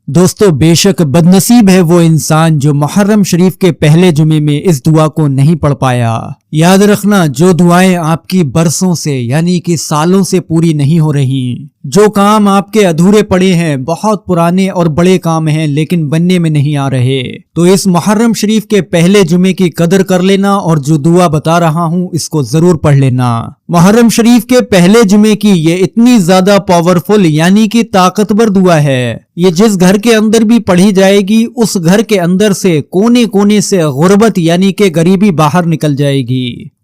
दोस्तों बेशक बदनसीब है वो इंसान जो मुहर्रम शरीफ के पहले जुमे में इस दुआ को नहीं पढ़ पाया। याद रखना, जो दुआएं आपकी बरसों से यानी कि सालों से पूरी नहीं हो रही, जो काम आपके अधूरे पड़े हैं, बहुत पुराने और बड़े काम हैं लेकिन बनने में नहीं आ रहे, तो इस मुहर्रम शरीफ के पहले जुमे की कदर कर लेना और जो दुआ बता रहा हूँ इसको जरूर पढ़ लेना। मुहर्रम शरीफ के पहले जुमे की ये इतनी ज्यादा पावरफुल यानी कि ताकतवर दुआ है, ये जिस घर के अंदर भी पढ़ी जाएगी उस घर के अंदर से कोने कोने से गुर्बत यानी कि गरीबी बाहर निकल जाएगी,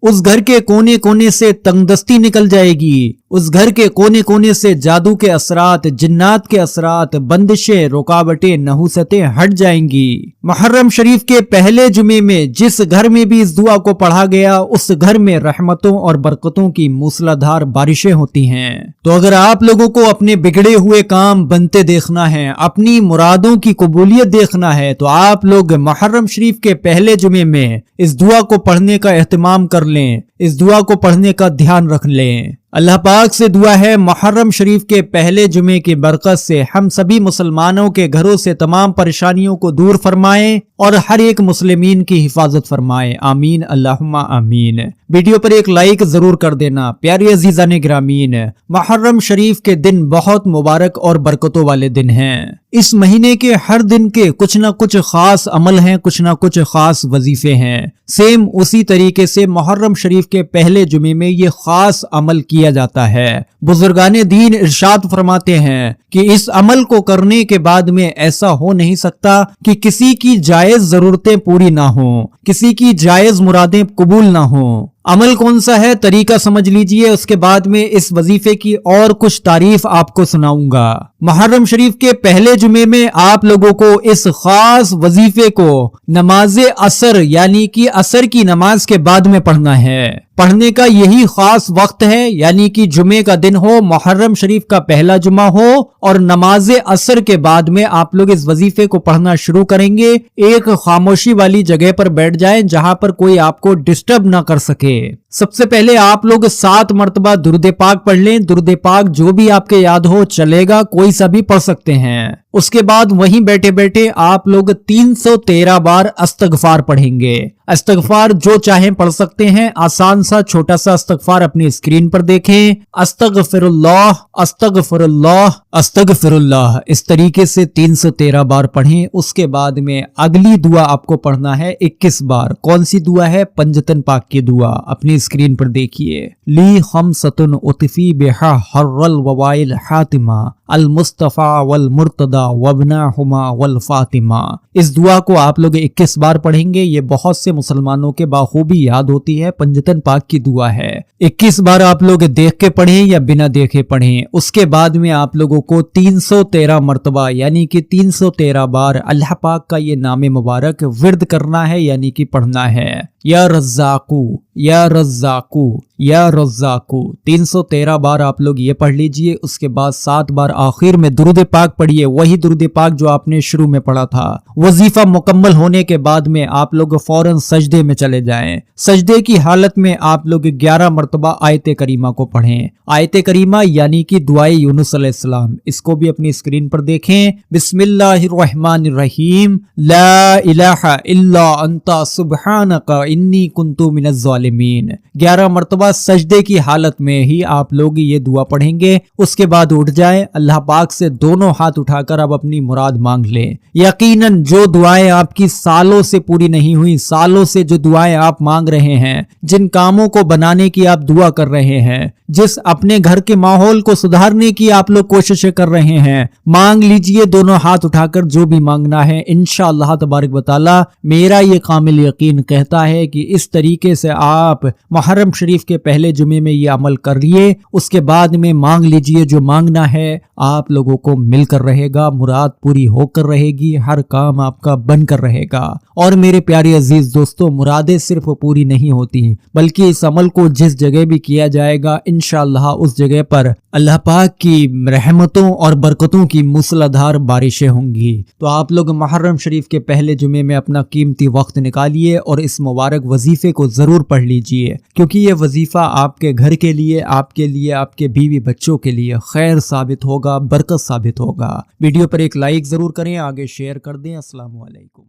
उस घर के कोने कोने से तंगदस्ती निकल जाएगी, उस घर के कोने कोने से जादू के असरात, जिन्नात के असरात, बंदिशें, रुकावटें, नहुसतें हट जाएंगी। मुहर्रम शरीफ के पहले जुमे में जिस घर में भी इस दुआ को पढ़ा गया उस घर में रहमतों और बरकतों की मूसलाधार बारिशें होती हैं। तो अगर आप लोगों को अपने बिगड़े हुए काम बनते देखना है, अपनी मुरादों की कबूलियत देखना है, तो आप लोग मुहर्रम शरीफ के पहले जुमे में इस दुआ को पढ़ने का एहतमाम कर लें, इस दुआ को पढ़ने का ध्यान रख लें। अल्लाह पाक से दुआ है मुहर्रम शरीफ के पहले जुमे की बरकत से हम सभी मुसलमानों के घरों से तमाम परेशानियों को दूर फरमाए और हर एक मुस्लिमीन की हिफाजत फरमाए। आमीन अल्लाहुम्मा आमीन। वीडियो पर एक लाइक जरूर कर देना। प्यारे अजीजान ग्रामीन, मुहर्रम शरीफ के दिन बहुत मुबारक और बरकतों वाले दिन हैं। इस महीने के हर दिन के कुछ न कुछ खास अमल हैं, कुछ न कुछ खास वजीफे हैं। सेम उसी तरीके से मुहर्रम शरीफ के पहले जुमे में ये खास अमल किया जाता है। बुजुर्गाने दीन इरशाद फरमाते हैं कि इस अमल को करने के बाद में ऐसा हो नहीं सकता कि किसी की जायज जरूरतें पूरी ना हो, किसी की जायज मुरादें कबूल ना हो। अमल कौन सा है, तरीका समझ लीजिए, उसके बाद में इस वजीफे की और कुछ तारीफ आपको सुनाऊंगा। मुहर्रम शरीफ के पहले जुमे में आप लोगों को इस खास वजीफे को नमाजे असर यानी कि असर की नमाज के बाद में पढ़ना है। पढ़ने का यही खास वक्त है, यानी कि जुमे का दिन हो, मुहर्रम शरीफ का पहला जुमा हो और नमाजे असर के बाद में आप लोग इस वजीफे को पढ़ना शुरू करेंगे। एक खामोशी वाली जगह पर बैठ जाएं जहां पर कोई आपको डिस्टर्ब ना कर सके। सबसे पहले आप लोग 7 मरतबा दुरूद पाक पढ़ लें। दुरूद पाक जो भी आपके याद हो चलेगा, कोई सा भी पढ़ सकते हैं। उसके बाद वहीं बैठे बैठे आप लोग 313 बार अस्तगफार पढ़ेंगे। अस्तगफार जो चाहें पढ़ सकते हैं, आसान सा छोटा सा अस्तगफार अपनी स्क्रीन पर देखें। अस्तगफिरुल्लाह, अस्तगफिरुल्लाह, अस्तगफिरुल्लाह, इस तरीके से 313 बार पढ़ें। उसके बाद में अगली दुआ आपको पढ़ना है 21 बार। कौन सी दुआ है? पंजतन पाक की दुआ। अपनी स्क्रीन पर देखिए। ली खमसतुन उतफी बिहा हर्रल ववाइल हातिमा अल मुस्तफा वल मुर्तदा वबना हुमा वल फातिमा। इस दुआ को आप लोग 21 बार पढ़ेंगे। ये बहुत से मुसलमानों के बाखूबी याद होती है, पंजतन पाक की दुआ है। 21 बार आप लोग देख के पढ़ें या बिना देखे पढ़ें। उसके बाद में आप लोगों को 313 मरतबा यानी कि 313 बार अल्लाह पाक का ये नाम मुबारक विर्द करना है, यानी कि पढ़ना है। या रज़्ज़ाकू, या रज़्ज़ाकू, या रज़्ज़ाकू, 313 बार आप लोग ये पढ़ लीजिए। उसके बाद 7 बार आखिर में दुरूद पाक पढ़िए, वही दुरूद पाक जो आपने शुरू में पढ़ा था। वजीफा मुकम्मल होने के बाद में आप लोग फौरन सजदे में चले जाएं। सजदे की हालत में आप लोग 11 मरतबा आयत करीमा को पढ़ें। आयत करीमा यानी कि दुआए यूनुस अलैहिस्सलाम, इसको भी अपनी स्क्रीन पर देखें। बिस्मिल्लाहिर्रहमानिर्रहीम, ला इलाहा इल्ला अंता सुब्हानका इन्नी कुन्तु मिनज़ ज़ालिमीन। 11 मरतबा सजदे की हालत में ही आप लोग ये दुआ पढ़ेंगे। उसके बाद उठ जाएं, अल्लाह पाक से दोनों हाथ उठाकर अब अपनी मुराद मांग लें। यकीनन जो दुआएं आपकी सालों से पूरी नहीं हुई, सालों से जो दुआएं आप मांग रहे हैं, जिन कामों को बनाने की आप दुआ कर रहे हैं, जिस अपने घर के माहौल को सुधारने की आप लोग कोशिशें कर रहे हैं, मांग लीजिए दोनों हाथ उठाकर जो भी मांगना है। इंशाअल्लाह तबारक व तआला मेरा ये कामिल यकीन कहता है कि इस तरीके से आप मुहर्रम शरीफ के पहले जुमे में ये अमल कर लिए। उसके बाद में मांग लीजिए जो मांगना है, आप लोगों को मिलकर रहेगा, मुराद पूरी होकर रहेगी, हर काम आपका बनकर रहेगा। और मेरे प्यारे अजीज दोस्तों, मुरादें सिर्फ पूरी नहीं होती बल्कि इस अमल को जिस जगह भी किया जाएगा इंशाअल्लाह उस जगह पर अल्लाह पाक की रहमतों और बरकतों की मूसलाधार बारिशें होंगी। तो आप लोग मुहर्रम शरीफ के पहले जुमे में अपना कीमती वक्त निकालिए और इस मुबारक मुबारक वजीफे को ज़रूर पढ़ लीजिए, क्योंकि ये वजीफ़ा आपके घर के लिए, आपके बीवी बच्चों के लिए खैर साबित होगा, बरकत साबित होगा। वीडियो पर एक लाइक ज़रूर करें, आगे शेयर कर दें। अस्सलाम वालेकुम।